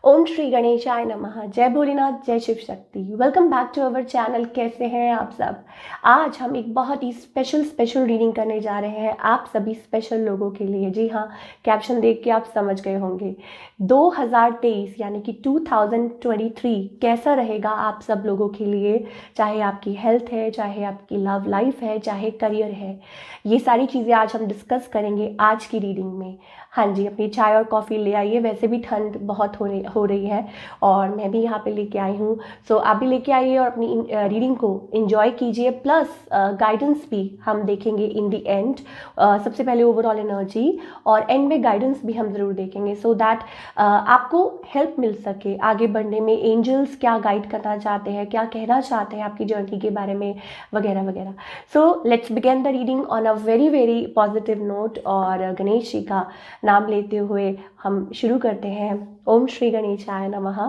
ओम श्री गणेशाय नमः। जय भोलेनाथ, जय Shiv Shakti. Welcome back to our channel. कैसे हैं आप सब? आज हम एक बहुत ही स्पेशल रीडिंग करने जा रहे हैं आप सभी स्पेशल लोगों के लिए। जी हाँ, कैप्शन देख के आप समझ गए होंगे 2023 यानी कि 2023 कैसा रहेगा आप सब लोगों के लिए। चाहे आपकी हेल्थ है, चाहे आपकी लव लाइफ है, चाहे करियर है, ये सारी चीज़ें आज हम डिस्कस करेंगे आज की रीडिंग में। हाँ जी, अपनी चाय और कॉफ़ी ले आइए। वैसे भी ठंड बहुत हो रही है और मैं भी यहाँ पे लेके आई हूँ। सो आप भी लेके आइए और अपनी रीडिंग को एंजॉय कीजिए। प्लस गाइडेंस भी हम देखेंगे इन दी एंड। सबसे पहले ओवरऑल एनर्जी और एंड में गाइडेंस भी हम ज़रूर देखेंगे, सो दैट आपको हेल्प मिल सके आगे बढ़ने में। एंजल्स क्या गाइड करना चाहते हैं, क्या कहना चाहते हैं आपकी जर्नी के बारे में, वगैरह वगैरह। So let's begin the reading on a very positive note और गणेश जी का नाम लेते हुए हम शुरू करते हैं। ओम श्री गणेशाय नमः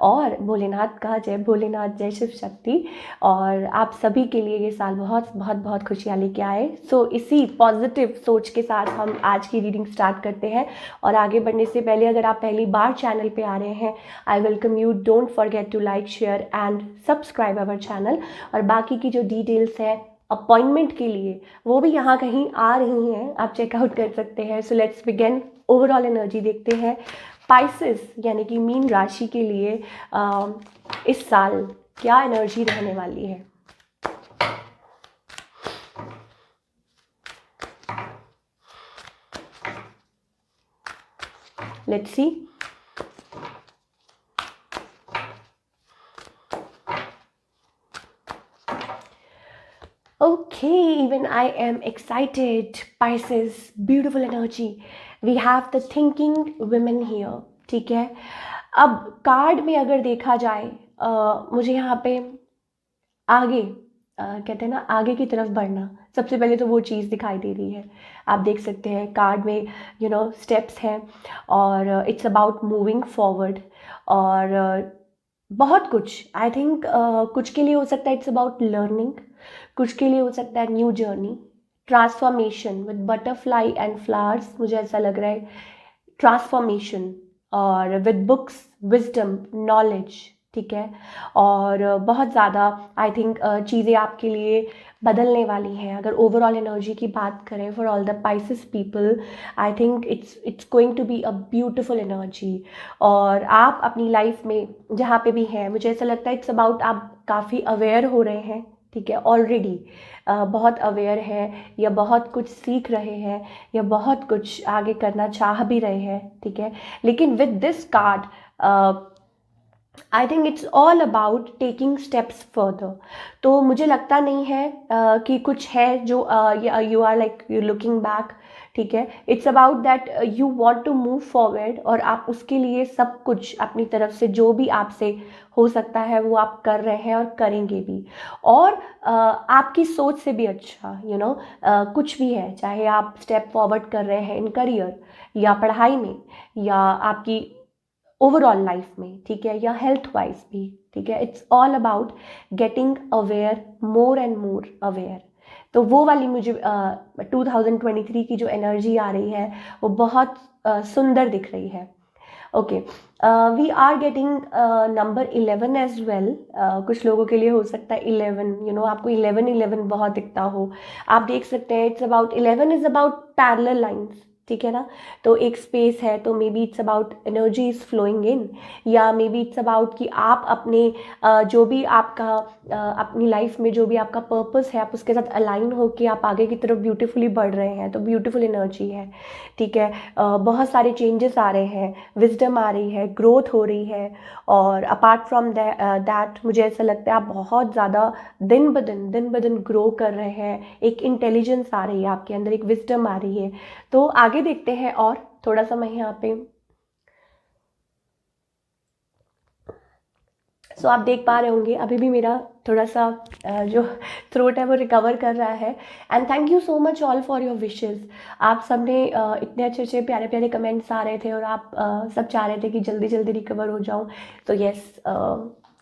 और भोलेनाथ का जय भोलेनाथ, जय शिव शक्ति। और आप सभी के लिए ये साल बहुत खुशियाँ लेके आए। सो इसी पॉजिटिव सोच के साथ हम आज की रीडिंग स्टार्ट करते हैं। और आगे बढ़ने से पहले अगर आप पहली बार चैनल पे आ रहे हैं, I welcome you. Don't forget to like, share and subscribe our channel. और बाकी की जो डिटेल्स है अपॉइंटमेंट के लिए, वो भी यहाँ कहीं आ रही हैं, आप चेकआउट कर सकते हैं। So let's begin. Overall energy देखते हैं पाइसेस यानी कि मीन राशि के लिए इस साल क्या एनर्जी रहने वाली है। Let's see. Okay, even I am excited. Pisces, beautiful energy. We have the thinking women here. ठीक है, अब कार्ड में अगर देखा जाए मुझे यहाँ पे आगे कहते हैं ना, आगे की तरफ बढ़ना, सबसे पहले तो वो चीज़ दिखाई दे रही है। आप देख सकते हैं कार्ड में स्टेप्स हैं और इट्स अबाउट मूविंग फॉरवर्ड। और बहुत कुछ आई थिंक कुछ के लिए हो सकता है इट्स अबाउट लर्निंग, कुछ के लिए हो सकता है new journey, transformation with butterfly and flowers. मुझे ऐसा लग रहा है ट्रांसफॉर्मेशन और विद बुक्स, विजडम, नॉलेज। ठीक है, और बहुत ज़्यादा आई थिंक चीज़ें आपके लिए बदलने वाली हैं। अगर ओवरऑल एनर्जी की बात करें for all the Pisces people, I think it's going to be a beautiful energy. और आप अपनी लाइफ में जहाँ पे भी हैं, मुझे ऐसा लगता है इट्स अबाउट आप काफ़ी अवेयर हो रहे हैं। ठीक है, ऑलरेडी बहुत अवेयर है, या बहुत कुछ सीख रहे हैं, या बहुत कुछ आगे करना चाह भी रहे हैं। ठीक है, लेकिन with this card I think it's all about taking steps further. तो मुझे लगता नहीं है कि कुछ है जो you are like you looking back. ठीक है, it's about that you want to move forward और आप उसके लिए सब कुछ अपनी तरफ से जो भी आपसे हो सकता है वो आप कर रहे हैं और करेंगे भी। और आपकी सोच से भी अच्छा कुछ भी है, चाहे आप स्टेप फॉरवर्ड कर रहे हैं इन करियर या पढ़ाई में या आपकी ओवरऑल लाइफ में, ठीक है, या हेल्थ वाइज भी। ठीक है, it's all about getting aware, more and more aware. तो वो वाली मुझे 2023 की जो एनर्जी आ रही है वो बहुत सुंदर दिख रही है। Okay, we are getting number 11 as well. कुछ लोगों के लिए हो सकता है 11, आपको 11 बहुत दिखता हो। आप देख सकते हैं it's about 11 is about parallel lines. ठीक है ना, तो एक स्पेस है, तो maybe it's about energy is flowing in, या मे बी इट्स अबाउट कि आप अपने जो भी आपका अपनी लाइफ में जो भी आपका पर्पस है, आप उसके साथ अलाइन हो कि आप आगे की तरफ ब्यूटीफुली बढ़ रहे हैं। तो ब्यूटीफुल एनर्जी है। ठीक है, बहुत सारे चेंजेस आ रहे हैं, विजडम आ रही है, ग्रोथ हो रही है। और अपार्ट फ्रॉम दैट मुझे ऐसा लगता है आप बहुत ज़्यादा दिन ब दिन ग्रो कर रहे हैं। एक इंटेलिजेंस आ रही है आपके अंदर, एक विजडम आ रही है। तो आगे देखते हैं और थोड़ा सा मैं यहाँ पे सो आप देख पा रहे होंगे अभी भी मेरा थोड़ा सा जो थ्रोट है वो रिकवर कर रहा है। And thank you so much all for your wishes. आप सब ने इतने अच्छे प्यारे कमेंट्स आ रहे थे और आप सब चाह रहे थे कि जल्दी जल्दी रिकवर हो जाऊं। तो येस,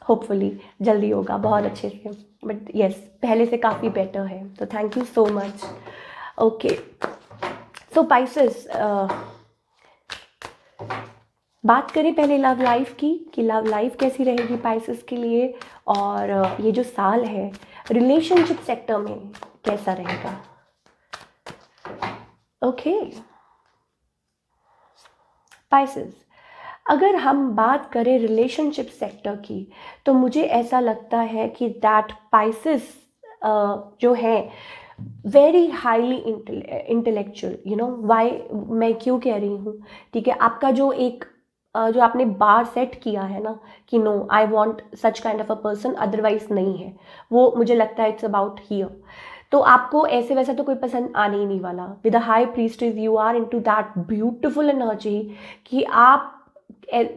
होपफुली जल्दी होगा बहुत अच्छे से। बट येस, पहले से काफ़ी बेटर है, तो thank you so much. Okay, so Pisces, बात करें पहले लव लाइफ की, कि लव लाइफ कैसी रहेगी पाइसेस के लिए, और ये जो साल है रिलेशनशिप सेक्टर में कैसा रहेगा। ओके पाइसेस, अगर हम बात करें रिलेशनशिप सेक्टर की, तो मुझे ऐसा लगता है कि दैट पाइसेस जो है very highly intellectual, you know why, मैं क्यों कह रही हूँ, ठीक है, आपका जो एक जो आपने बार सेट किया है ना कि no I want such kind of a person, otherwise नहीं है, वो मुझे लगता है इट्स अबाउट हियर। तो आपको ऐसे वैसा तो कोई पसंद आने ही नहीं वाला। With a high priestess you are into that beautiful energy कि आप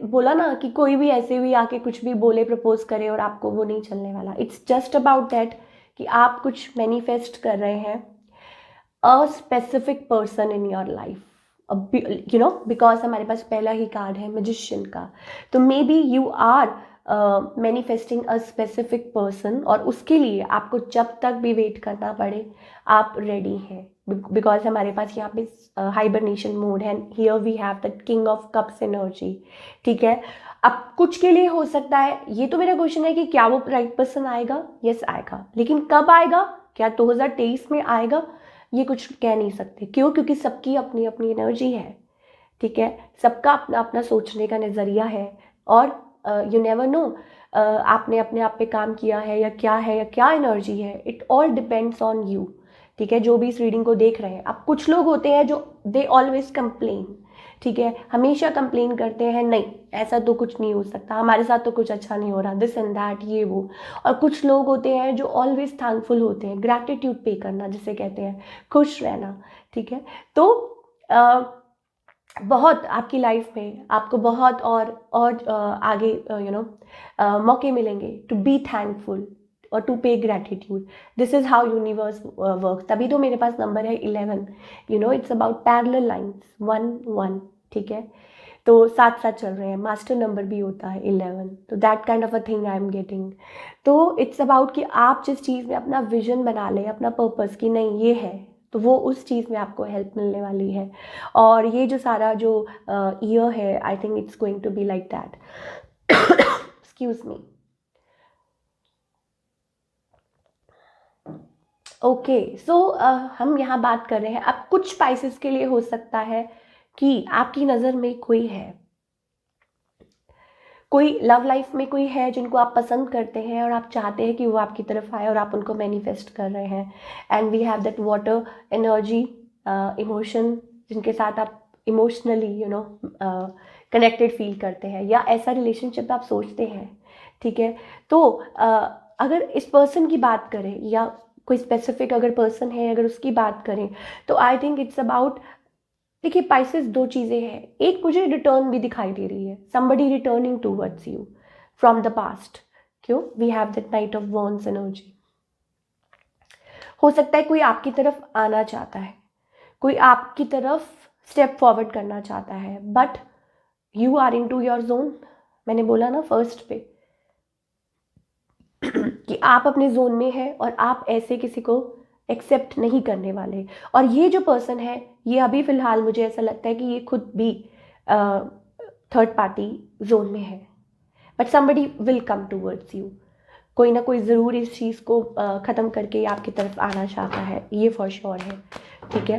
बोला ना कि कोई भी ऐसे भी आके कुछ भी बोले, प्रपोज करे और आपको वो नहीं चलने वाला। इट्स जस्ट अबाउट दैट कि आप कुछ मैनिफेस्ट कर रहे हैं a specific person in your life, you know, because हमारे पास पहला ही कार्ड है मैजिशियन का। तो maybe you are manifesting a specific person, और उसके लिए आपको जब तक भी वेट करना पड़े आप रेडी हैं, बिकॉज हमारे पास यहाँ पे हाइबरनेशन मोड है। Here we have the king of cups energy, ठीक है। अब कुछ के लिए हो सकता है, ये तो मेरा क्वेश्चन है कि क्या वो राइट पर्सन आएगा, यस आएगा, लेकिन कब आएगा, क्या 2023 में आएगा, ये कुछ कह नहीं सकते। क्यों? क्योंकि सबकी अपनी अपनी एनर्जी है, ठीक है, सबका अपना अपना सोचने का नज़रिया है, और यू नेवर नो आपने अपने आप पे काम किया है या क्या एनर्जी है, it all depends on you, ठीक है। जो भी इस रीडिंग को देख रहे हैं, अब कुछ लोग होते हैं जो दे ऑलवेज कंप्लेन, ठीक है, हमेशा कंप्लेन करते हैं, नहीं ऐसा तो कुछ नहीं हो सकता, हमारे साथ तो कुछ अच्छा नहीं हो रहा, दिस एंड दैट, ये वो। और कुछ लोग होते हैं जो ऑलवेज थैंकफुल होते हैं, ग्रैटिट्यूड पे करना जिसे कहते हैं, खुश रहना, ठीक है। तो बहुत आपकी लाइफ में आपको बहुत और आगे यू नो मौके मिलेंगे टू बी थैंकफुल और टू पे gratitude. This is how universe work. तभी तो मेरे पास नंबर है 11, you know it's about parallel lines 1 1, ठीक है। तो साथ साथ चल रहे हैं, मास्टर नंबर भी होता है 11, तो that kind of a thing I am getting. तो इट्स अबाउट कि आप जिस चीज़ में अपना विजन बना लें, अपना पर्पस कि नहीं ये है, तो वो उस चीज़ में आपको हेल्प मिलने वाली है। और ये जो सारा जो ईयर है, I think it's going to be like that. Excuse me. Okay so हम यहाँ बात कर रहे हैं, अब कुछ स्पाइसेस के लिए हो सकता है कि आपकी नज़र में कोई है, कोई लव लाइफ में कोई है जिनको आप पसंद करते हैं और आप चाहते हैं कि वो आपकी तरफ आए और आप उनको मैनिफेस्ट कर रहे हैं। And we have that water energy, emotion, जिनके साथ आप emotionally you know connected feel करते हैं, या ऐसा रिलेशनशिप आप सोचते हैं, ठीक है। तो अगर इस पर्सन की बात करें या कोई स्पेसिफिक अगर पर्सन है अगर उसकी बात करें, तो आई थिंक इट्स अबाउट, देखिए पाइसेस दो चीज़ें हैं, एक मुझे रिटर्न भी दिखाई दे रही है, somebody returning towards you from the past. क्यों? We have that knight of wands energy. हो सकता है कोई आपकी तरफ आना चाहता है, कोई आपकी तरफ स्टेप फॉरवर्ड करना चाहता है, but you are into your zone. मैंने बोला ना फर्स्ट पे कि आप अपने जोन में हैं और आप ऐसे किसी को एक्सेप्ट नहीं करने वाले। और ये जो पर्सन है, ये अभी फ़िलहाल मुझे ऐसा लगता है कि ये खुद भी थर्ड पार्टी जोन में है, but somebody will come towards you. कोई ना कोई ज़रूर इस चीज़ को ख़त्म करके आपकी तरफ आना चाहता है, ये फॉर श्योर है, ठीक है।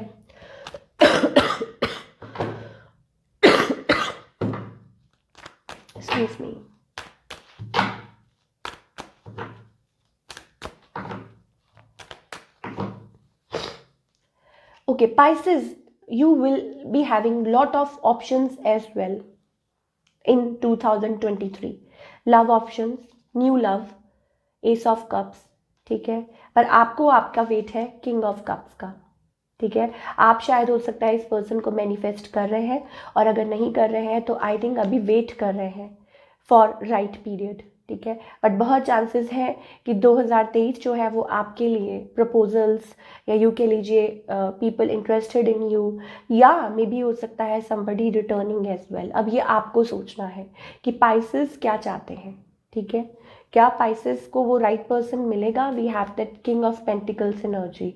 Excuse me. Okay, Pisces, you will be having lot of options as well in 2023. Love options, new love, Ace of Cups, ठीक है। पर आपको आपका वेट है किंग ऑफ कप्स का, ठीक है। आप शायद हो सकता है इस पर्सन को मैनिफेस्ट कर रहे हैं, और अगर नहीं कर रहे हैं तो आई थिंक अभी वेट कर रहे हैं फॉर राइट पीरियड, ठीक है। बट बहुत चांसेस हैं कि 2023 जो है वो आपके लिए प्रपोजल्स, या यू कह लीजिए पीपल इंटरेस्टेड इन यू, या मे बी हो सकता है समबडी रिटर्निंग एज वेल। अब ये आपको सोचना है कि पाइसेस क्या चाहते हैं, ठीक है। क्या पाइसेस को वो राइट पर्सन मिलेगा? We have that king of pentacles energy.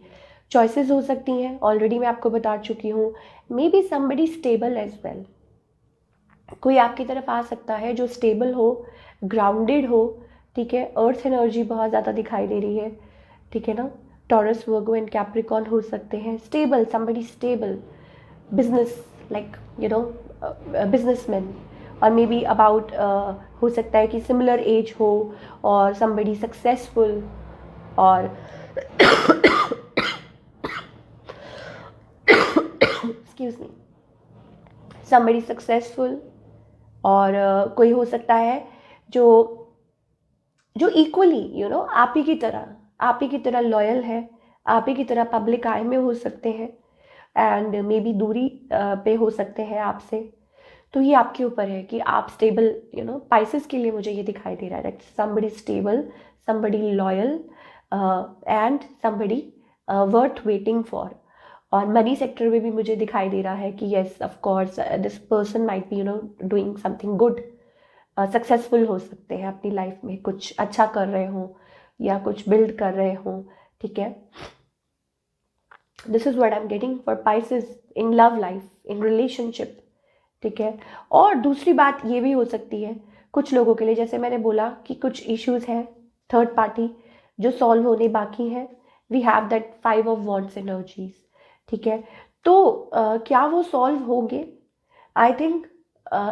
Choices हो सकती हैं, ऑलरेडी मैं आपको बता चुकी हूँ, maybe somebody stable as well, कोई आपकी तरफ आ सकता है जो स्टेबल हो, ग्राउंडेड हो, ठीक है। अर्थ एनर्जी बहुत ज़्यादा दिखाई दे रही है, ठीक है ना। टॉरस, वर्गो एंड कैप्रिकॉन हो सकते हैं। Stable, somebody stable, business, like you know businessman, और मे बी अबाउट हो सकता है कि सिमिलर एज हो, और समबडी सक्सेसफुल, और एक्सक्यूज मी, समबडी सक्सेसफुल, और कोई हो सकता है जो जो इक्वली आप ही की तरह लॉयल है, आप ही की तरह पब्लिक आई में हो सकते हैं, एंड मे बी दूरी पे हो सकते हैं आपसे। तो ये आपके ऊपर है कि आप स्टेबल, पाइसेस के लिए मुझे ये दिखाई दे रहा है that somebody stable, somebody loyal, and somebody worth waiting for. और मनी सेक्टर में भी मुझे दिखाई दे रहा है कि yes of course this person might be doing something good, successful हो सकते हैं अपनी लाइफ में, कुछ अच्छा कर रहे हों या कुछ बिल्ड कर रहे हों, ठीक है। This is what I am getting for Pisces in love life, in relationship, ठीक है। और दूसरी बात ये भी हो सकती है कुछ लोगों के लिए, जैसे मैंने बोला कि कुछ इश्यूज हैं थर्ड पार्टी जो सॉल्व होने बाकी हैं। We have that 5 of wands energies, ठीक है। तो क्या वो सॉल्व होंगे? आई थिंक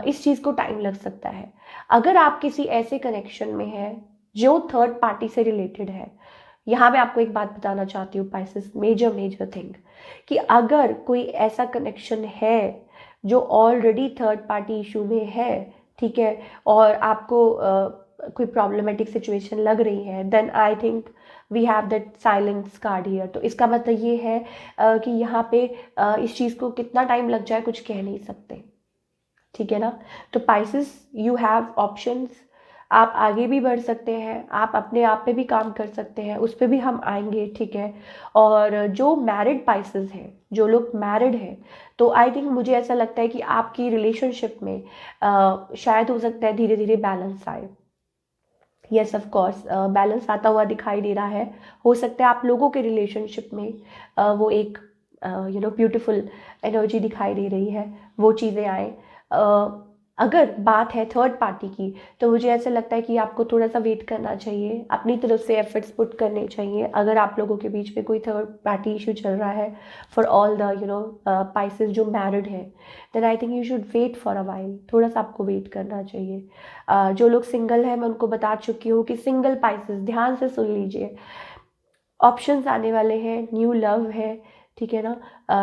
इस चीज़ को टाइम लग सकता है। अगर आप किसी ऐसे कनेक्शन में हैं जो थर्ड पार्टी से रिलेटेड है, यहाँ मैं आपको एक बात बताना चाहती हूँ पाइसेस, मेजर थिंग, कि अगर कोई ऐसा कनेक्शन है जो ऑलरेडी थर्ड पार्टी इशू में है, ठीक है, और आपको कोई प्रॉब्लमेटिक सिचुएशन लग रही है, then I think we have that silence card here. तो इसका मतलब ये है कि यहाँ पे इस चीज़ को कितना टाइम लग जाए कुछ कह नहीं सकते, ठीक है ना। तो पाइसेस, यू हैव ऑप्शंस, आप आगे भी बढ़ सकते हैं, आप अपने आप पे भी काम कर सकते हैं, उस पर भी हम आएंगे, ठीक है। और जो मैरिड पाइसेस हैं, जो लोग मैरिड हैं, तो आई थिंक मुझे ऐसा लगता है कि आपकी रिलेशनशिप में शायद हो सकता है धीरे धीरे बैलेंस आए। यस ऑफ कोर्स बैलेंस आता हुआ दिखाई दे रहा है। हो सकता है आप लोगों के रिलेशनशिप में वो एक ब्यूटीफुल एनर्जी दिखाई दे रही है, वो चीज़ें आए। अगर बात है थर्ड पार्टी की, तो मुझे ऐसा लगता है कि आपको थोड़ा सा वेट करना चाहिए, अपनी तरफ से एफर्ट्स पुट करने चाहिए। अगर आप लोगों के बीच में कोई थर्ड पार्टी इशू चल रहा है, फॉर ऑल द पाइसेस जो मैरिड है, then I think you should wait for a while, थोड़ा सा आपको वेट करना चाहिए। जो लोग सिंगल हैं, मैं उनको बता चुकी हूँ कि सिंगल पाइसेस ध्यान से सुन लीजिए, ऑप्शंस आने वाले हैं, न्यू लव है, ठीक है ना,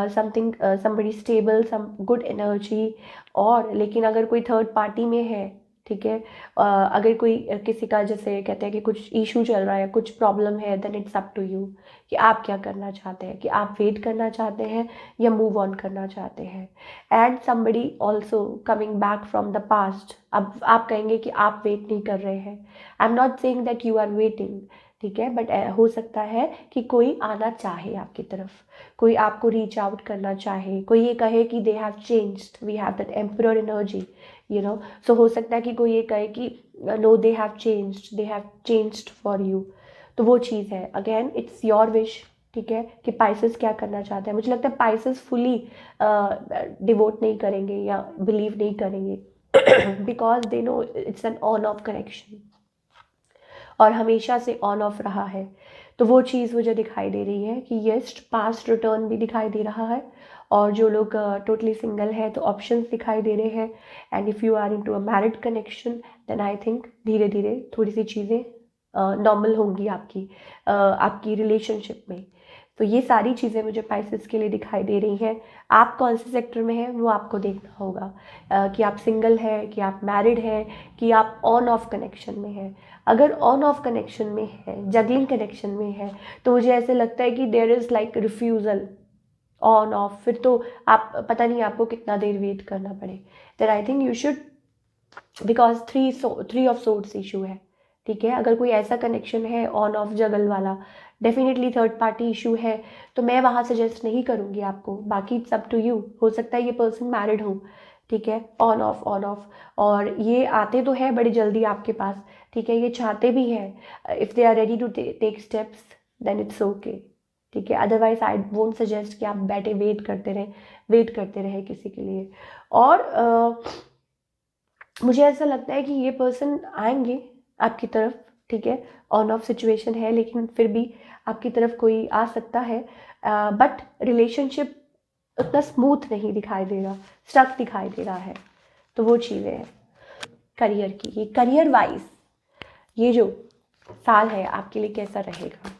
something, somebody stable, some good energy. और लेकिन अगर कोई थर्ड पार्टी में है, ठीक है, अगर कोई किसी का जैसे कहते हैं कि कुछ इशू चल रहा है, कुछ प्रॉब्लम है, then it's up to you कि आप क्या करना चाहते हैं, कि आप वेट करना चाहते हैं या मूव ऑन करना चाहते हैं। And somebody also coming back from the past. अब आप कहेंगे कि आप वेट नहीं कर रहे हैं, I am not saying that you are waiting, ठीक है, बट हो सकता है कि कोई आना चाहे आपकी तरफ, कोई आपको रीच आउट करना चाहे, कोई ये कहे कि they have changed, we have that emperor energy, so हो सकता है कि कोई ये कहे कि no they have changed for you. तो वो चीज़ है, अगेन इट्स योर विश, ठीक है, कि पाइसेस क्या करना चाहते हैं। मुझे लगता है पाइसेस फुली डिवोट नहीं करेंगे या बिलीव नहीं करेंगे, because they know it's an on off connection, और हमेशा से ऑन ऑफ रहा है। तो वो चीज़ मुझे दिखाई दे रही है कि येस, पास्ट रिटर्न भी दिखाई दे रहा है। और जो लोग टोटली सिंगल है तो ऑप्शंस दिखाई दे रहे हैं। And if you are into a married connection, then I think धीरे धीरे थोड़ी सी चीज़ें नॉर्मल होंगी आपकी रिलेशनशिप में। तो ये सारी चीज़ें मुझे पाइसेस के लिए दिखाई दे रही हैं। आप कौन से सेक्टर में हैं वो आपको देखना होगा, कि आप सिंगल हैं, कि आप मैरिड हैं, कि आप ऑन ऑफ कनेक्शन में हैं। अगर ऑन ऑफ कनेक्शन में है, जगलिंग कनेक्शन में है, तो मुझे ऐसे लगता है कि there is like refusal on off, फिर तो आप पता नहीं आपको कितना देर वेट करना पड़े। Then I think you should, because three of swords issue है, ठीक है। अगर कोई ऐसा कनेक्शन है ऑन ऑफ जगल वाला, डेफिनेटली थर्ड पार्टी इशू है, तो मैं वहाँ सजेस्ट नहीं करूँगी आपको, बाकी इट्स अप टू यू। हो सकता है ये पर्सन मैरिड हो, ठीक है, ऑन ऑफ, और ये आते तो है बड़ी जल्दी आपके पास, ठीक है, ये चाहते भी हैं, if they are ready to take steps, then it's okay, ठीक है। अदरवाइज आई वोंट सजेस्ट कि आप बैठे वेट करते रहें किसी के लिए। और मुझे ऐसा लगता है कि ये पर्सन आएंगे आपकी तरफ, ठीक है, ऑन ऑफ सिचुएशन है लेकिन फिर भी आपकी तरफ कोई आ सकता है, बट रिलेशनशिप उतना स्मूथ नहीं दिखाई दे रहा, स्टक दिखाई दे रहा है। तो वो चीज़ें हैं करियर की। ये करियर वाइज ये जो साल है आपके लिए कैसा रहेगा।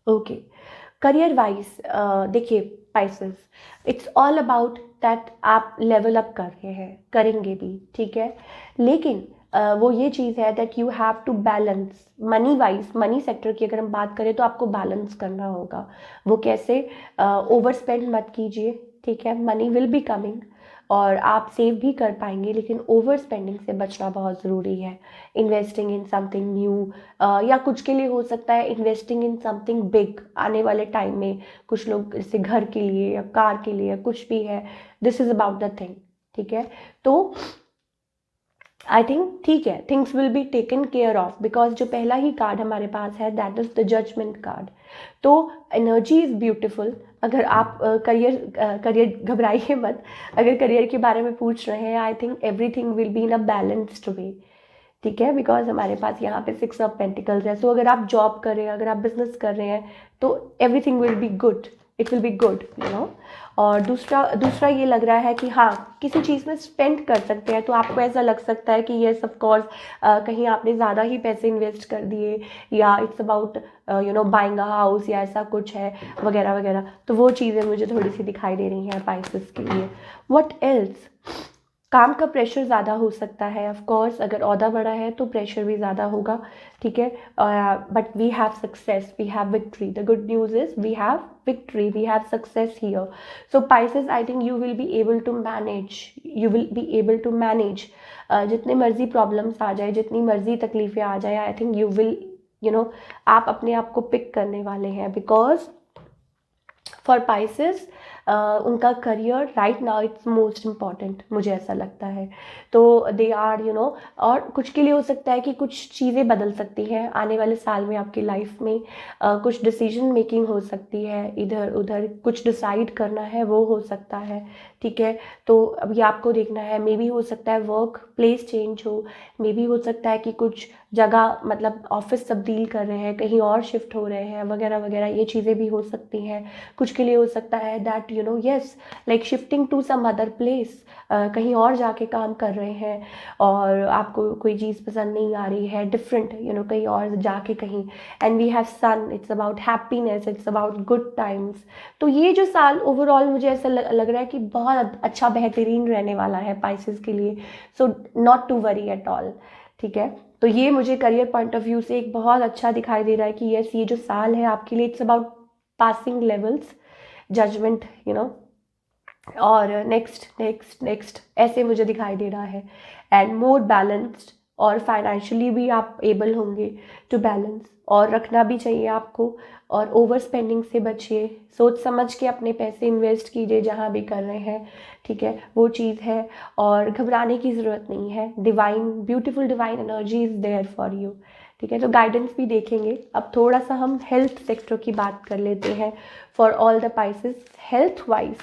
ओके, करियर वाइज देखिए Pisces, it's all about that आप लेवल अप कर रहे हैं, करेंगे भी, ठीक है, लेकिन वो ये चीज़ है that you have to balance money wise. Money sector की अगर हम बात करें तो आपको बैलेंस करना होगा। वो कैसे? ओवर स्पेंड मत कीजिए, ठीक है, मनी विल बी कमिंग और आप सेव भी कर पाएंगे, लेकिन ओवर स्पेंडिंग से बचना बहुत ज़रूरी है। इन्वेस्टिंग इन समथिंग न्यू, या कुछ के लिए हो सकता है इन्वेस्टिंग इन समथिंग बिग आने वाले टाइम में। कुछ लोग जैसे घर के लिए या कार के लिए या कुछ भी है, this is about the thing, ठीक है। तो आई थिंक ठीक है, things will be taken care of, because जो पहला ही कार्ड हमारे पास है that is the judgement card. तो एनर्जी इज़ ब्यूटिफुल। अगर आप करियर घबराइए मत, अगर करियर के बारे में पूछ रहे हैं, I think everything will be in a balanced वे, ठीक है, बिकॉज हमारे पास यहाँ पे 6 ऑफ पेंटिकल्स है। सो अगर आप जॉब कर रहे हैं, अगर आप बिजनेस कर रहे हैं, तो everything will be good, it will be good, you know. और दूसरा दूसरा ये लग रहा है कि हाँ, किसी चीज़ में स्पेंड कर सकते हैं, तो आपको ऐसा लग सकता है कि येस ऑफ कोर्स कहीं आपने ज़्यादा ही पैसे इन्वेस्ट कर दिए, या it's about you know buying a house, या ऐसा कुछ है वगैरह वगैरह। तो वो चीज़ें मुझे थोड़ी सी दिखाई दे रही हैं पाइसेस के लिए। What else? काम का प्रेशर ज़्यादा हो सकता है, ऑफ कोर्स अगर ओहदा बड़ा है तो प्रेशर भी ज़्यादा होगा, ठीक है, but we have success, we have victory. The good news is we have victory, we have success here. So Pisces, I think you will be able to manage, you will be able to manage. जितने मर्जी problems आ जाए, जितनी मर्जी तकलीफ़ें आ जाए, आई think you will, you know, आप अपने आप को पिक करने वाले हैं, बिकॉज फॉर पाइसेस उनका career right now it's most important, मुझे ऐसा लगता है। तो दे आर यू नो, और कुछ के लिए हो सकता है कि कुछ चीज़ें बदल सकती हैं आने वाले साल में आपकी लाइफ में। कुछ डिसीजन मेकिंग हो सकती है, इधर उधर कुछ डिसाइड करना है, वो हो सकता है, ठीक है। तो अब ये आपको देखना है, मे बी हो सकता है वर्क प्लेस चेंज हो, मे बी हो सकता है कि कुछ जगह मतलब ऑफिस तब्दील कर रहे हैं, कहीं और शिफ्ट हो रहे हैं वगैरह वगैरह, ये चीज़ें भी हो सकती हैं। कुछ के लिए हो सकता है that you know yes, like shifting to some other place, कहीं और जाके काम कर रहे हैं और आपको कोई चीज़ पसंद नहीं आ रही है, डिफरेंट यू नो, कहीं और जाके कहीं। And we have sun, it's about happiness, it's about good times. तो ये जो साल ओवरऑल मुझे ऐसा लग रहा है कि बहुत अच्छा बेहतरीन रहने वाला है पाइसेस के लिए। So not to worry at all, ठीक है। तो ये मुझे करियर पॉइंट ऑफ व्यू से एक बहुत अच्छा दिखाई दे रहा है कि यस, ये जो साल है आपके लिए it's about passing levels, judgement, you know, और नेक्स्ट नेक्स्ट नेक्स्ट ऐसे मुझे दिखाई दे रहा है। एंड मोर बैलेंस्ड, और फाइनेंशियली भी आप एबल होंगे टू बैलेंस, और रखना भी चाहिए आपको। और ओवर स्पेंडिंग से बचिए, सोच समझ के अपने पैसे इन्वेस्ट कीजिए जहाँ भी कर रहे हैं, ठीक है, वो चीज़ है। और घबराने की ज़रूरत नहीं है, divine beautiful divine energy is there for you, ठीक है। तो गाइडेंस भी देखेंगे। अब थोड़ा सा हम हेल्थ सेक्टर की बात कर लेते हैं for all the Pisces. Health wise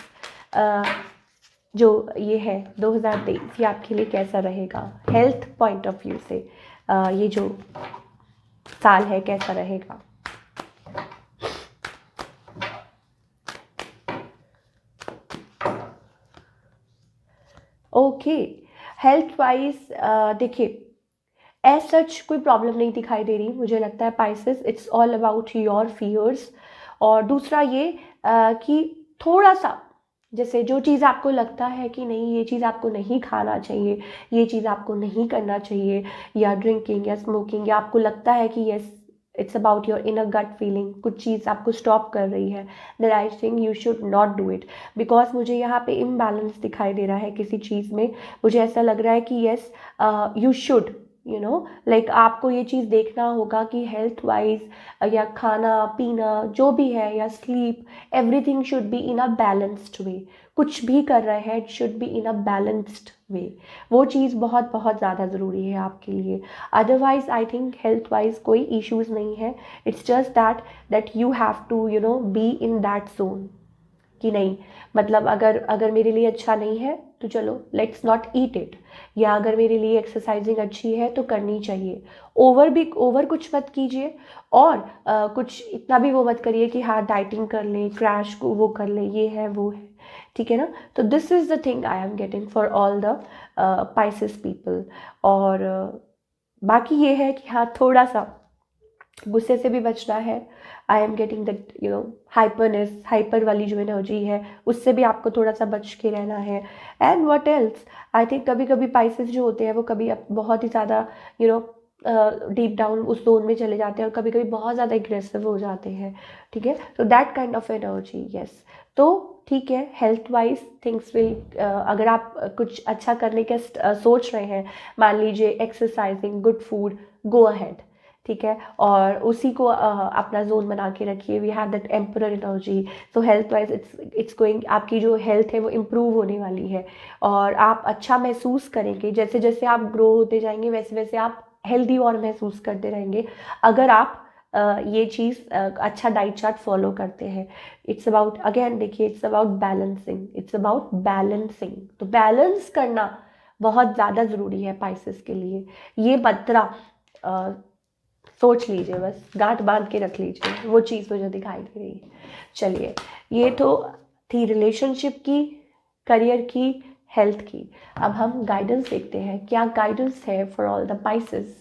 जो ये है 2023, ये आपके लिए कैसा रहेगा हेल्थ पॉइंट ऑफ व्यू से? ये जो साल है कैसा रहेगा? ओके, हेल्थ वाइज देखिए एज सच कोई प्रॉब्लम नहीं दिखाई दे रही मुझे लगता है Pisces, it's all about your fears. और दूसरा ये कि थोड़ा सा जैसे जो चीज़ आपको लगता है कि नहीं ये चीज़ आपको नहीं खाना चाहिए, ये चीज़ आपको नहीं करना चाहिए, या ड्रिंकिंग या स्मोकिंग, या आपको लगता है कि yes it's about your inner gut feeling, कुछ चीज़ आपको स्टॉप कर रही है, then I think you should not do it. Because मुझे यहाँ पे इम्बैलेंस दिखाई दे रहा है किसी चीज़ में। मुझे ऐसा लग रहा है कि यस यू शुड, लाइक आपको ये चीज़ देखना होगा कि हेल्थ वाइज या खाना पीना जो भी है या sleep, everything should be in a balanced way. कुछ भी कर रहे हैं, it should be in a balanced way. वो चीज़ बहुत बहुत ज़्यादा ज़रूरी है आपके लिए। Otherwise I think health wise कोई इश्यूज़ नहीं है। It's just that you have to be in that zone कि नहीं, मतलब अगर अगर मेरे लिए अच्छा नहीं है तो चलो लेट्स नॉट ईट इट, या अगर मेरे लिए एक्सरसाइजिंग अच्छी है तो करनी चाहिए। ओवर कुछ मत कीजिए, और कुछ इतना भी वो मत करिए कि हाँ डाइटिंग कर लें, क्रैश को वो कर लें, ये है वो है, ठीक है ना। तो this is the thing I am getting for all the Pisces people. और बाकी ये है कि हाँ थोड़ा सा गुस्से से भी बचना है। I am getting that hyperness, hyper वाली जो एनर्जी है उससे भी आपको थोड़ा सा बच के रहना है। And what else, I think कभी कभी पाइसेस जो होते हैं वो कभी बहुत ही ज़्यादा यू नो डीप डाउन उस जोन में चले जाते हैं, और कभी कभी बहुत ज़्यादा एग्रेसिव हो जाते हैं, ठीक है। तो that kind of energy, yes. तो ठीक है, हेल्थ वाइज थिंग्स विल, अगर आप कुछ अच्छा करने के सोच रहे हैं, मान लीजिए exercising, good food, go ahead, ठीक है। और उसी को अपना जोन बना के रखिए। We have that emperor energy. तो हेल्थ वाइज इट्स गोइंग, आपकी जो हेल्थ है वो इम्प्रूव होने वाली है, और आप अच्छा महसूस करेंगे। जैसे जैसे आप ग्रो होते जाएंगे वैसे वैसे आप हेल्दी और महसूस करते रहेंगे, अगर आप ये चीज़ अच्छा डाइट चार्ट फॉलो करते हैं। इट्स अबाउट, अगेन देखिए, it's about balancing, it's about balancing. तो बैलेंस करना बहुत ज़्यादा ज़रूरी है पाइसेस के लिए। ये मंत्रा सोच लीजिए, बस गांठ बांध के रख लीजिए, वो चीज़ मुझे दिखाई दे रही है। चलिए, ये तो थी रिलेशनशिप की, करियर की, हेल्थ की। अब हम गाइडेंस देखते हैं, क्या गाइडेंस है for all the Pisces.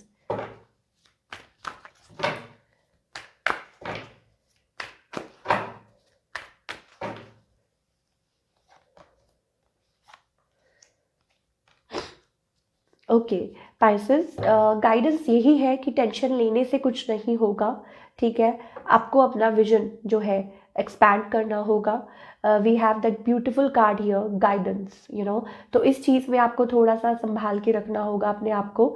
Okay, Pisces, guidance यही है कि टेंशन लेने से कुछ नहीं होगा, ठीक है। आपको अपना विजन जो है एक्सपैंड करना होगा। We have that beautiful card here, guidance, तो इस चीज़ में आपको थोड़ा सा संभाल के रखना होगा अपने आप को।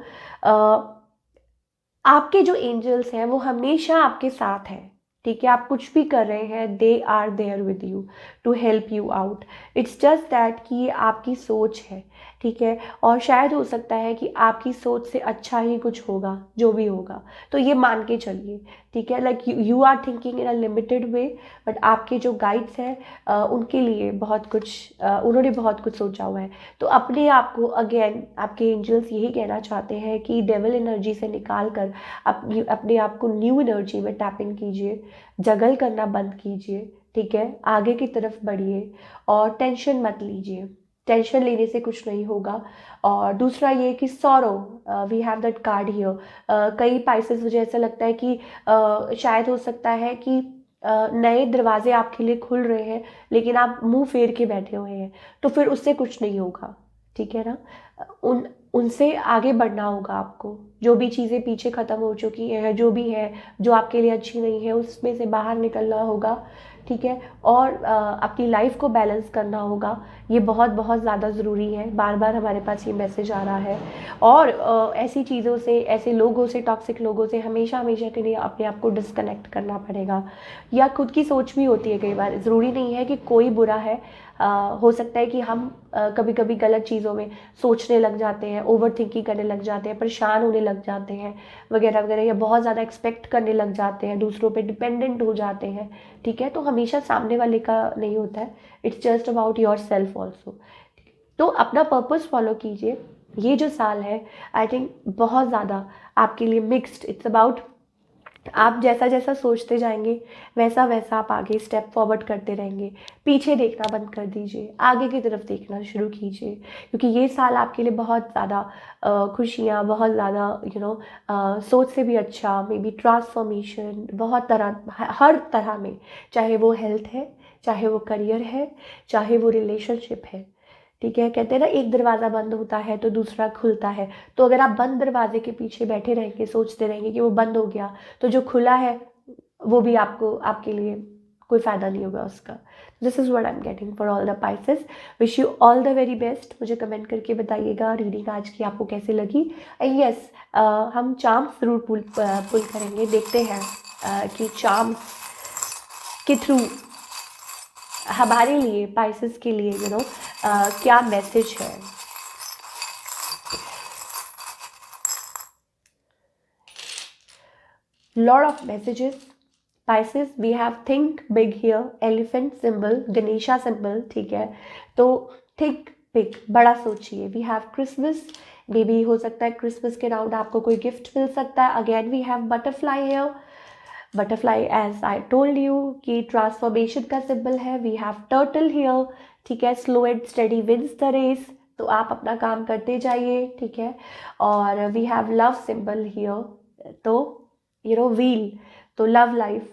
आपके जो एंजल्स हैं वो हमेशा आपके साथ हैं, ठीक है। आप कुछ भी कर रहे हैं, they are there with you to help you out. It's just that कि ये आपकी सोच है, ठीक है। और शायद हो सकता है कि आपकी सोच से अच्छा ही कुछ होगा, जो भी होगा, तो ये मान के चलिए, ठीक है। Like you are thinking in a limited way, but आपके जो गाइड्स हैं उनके लिए बहुत कुछ, उन्होंने बहुत कुछ सोचा हुआ है। तो अपने आप को, अगेन आपके एंजल्स यही कहना चाहते हैं कि डेविल एनर्जी से निकाल कर अपने आप को न्यू एनर्जी में टैप इन कीजिए, जगल करना बंद कीजिए, ठीक है। आगे की तरफ बढ़िए और टेंशन मत लीजिए, टेंशन लेने से कुछ नहीं होगा। और दूसरा ये कि sorrow, we have that card here. कई पाइसेस मुझे ऐसा लगता है कि शायद हो सकता है कि नए दरवाजे आपके लिए खुल रहे हैं, लेकिन आप मुंह फेर के बैठे हुए हैं, तो फिर उससे कुछ नहीं होगा, ठीक है ना। उनसे आगे बढ़ना होगा आपको। जो भी चीज़ें पीछे ख़त्म हो चुकी हैं, जो भी है जो आपके लिए अच्छी नहीं है, उसमें से बाहर निकलना होगा, ठीक है। और अपनी लाइफ को बैलेंस करना होगा। ये बहुत बहुत ज़्यादा ज़रूरी है, बार बार हमारे पास ये मैसेज आ रहा है। और ऐसी चीज़ों से, ऐसे लोगों से, टॉक्सिक लोगों से हमेशा हमेशा के लिए अपने आप को डिस्कनेक्ट करना पड़ेगा। या खुद की सोच भी होती है कई बार, ज़रूरी नहीं है कि कोई बुरा है। हो सकता है कि हम कभी कभी गलत चीज़ों में सोचने लग जाते हैं, ओवर थिंकिंग करने लग जाते हैं, परेशान होने लग जाते हैं वगैरह वगैरह, या बहुत ज़्यादा एक्सपेक्ट करने लग जाते हैं, दूसरों पे डिपेंडेंट हो जाते हैं, ठीक है। तो हमेशा सामने वाले का नहीं होता है, it's just about your self also. तो अपना पर्पस फॉलो कीजिए। ये जो साल है, आई थिंक बहुत ज़्यादा आपके लिए मिक्स्ड, इट्स अबाउट, आप जैसा जैसा सोचते जाएंगे वैसा वैसा आप आगे स्टेप फॉरवर्ड करते रहेंगे। पीछे देखना बंद कर दीजिए, आगे की तरफ देखना शुरू कीजिए, क्योंकि ये साल आपके लिए बहुत ज़्यादा खुशियाँ, बहुत ज़्यादा सोच से भी अच्छा, मे बी ट्रांसफॉर्मेशन, बहुत तरह, हर तरह में, चाहे वो हेल्थ है, चाहे वो करियर है, चाहे वो रिलेशनशिप है, ठीक है। कहते हैं ना, एक दरवाज़ा बंद होता है तो दूसरा खुलता है। तो अगर आप बंद दरवाजे के पीछे बैठे रहेंगे, सोचते रहेंगे कि वो बंद हो गया, तो जो खुला है वो भी आपको, आपके लिए कोई फ़ायदा नहीं होगा उसका. This is what I am getting for all the Pisces. Wish you all the very best. मुझे कमेंट करके बताइएगा रीडिंग आज की आपको कैसी लगी. यस, हम चार्म्स ज़रूर पुल करेंगे. देखते हैं कि चार्म्स के थ्रू हमारे लिए, पाइसेस के लिए क्या मैसेज है. Lot of messages. Pisces, we have think big here. Elephant symbol, Ganesha symbol. ठीक है, तो think big, बड़ा सोचिए. We have Christmas, maybe हो सकता है क्रिसमस के राउंड आपको कोई गिफ्ट मिल सकता है. Again we have butterfly here. Butterfly as I told you कि ट्रांसफॉर्मेशन का सिंबल है. We have turtle here. ठीक है, slow and steady wins the race. तो आप अपना काम करते जाइए. ठीक है, और we have love symbol here. तो व्हील, तो लव लाइफ,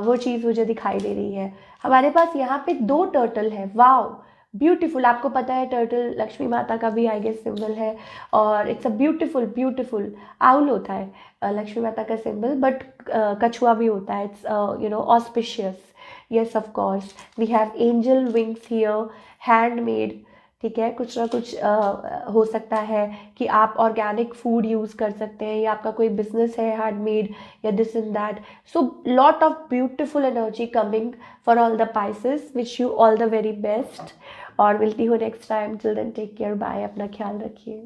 वो चीज़ मुझे दिखाई दे रही है. हमारे पास यहाँ पे 2 टर्टल है. Wow, beautiful. आपको पता है टर्टल लक्ष्मी माता का भी आई गेस सिंबल है, और it's a beautiful beautiful. Owl होता है लक्ष्मी माता का सिंबल, बट कछुआ भी होता है. It's auspicious. Yes, of course. We have angel wings here, handmade. ठीक है, कुछ ना कुछ हो सकता है कि आप ऑर्गेनिक फूड यूज़ कर सकते हैं, या आपका कोई बिजनेस है हैंडमेड, या this and that. So lot of beautiful energy coming for all the Pisces. Wish you all the very best, और मिलती हूँ next time. Till then take care, bye. अपना ख्याल रखिए.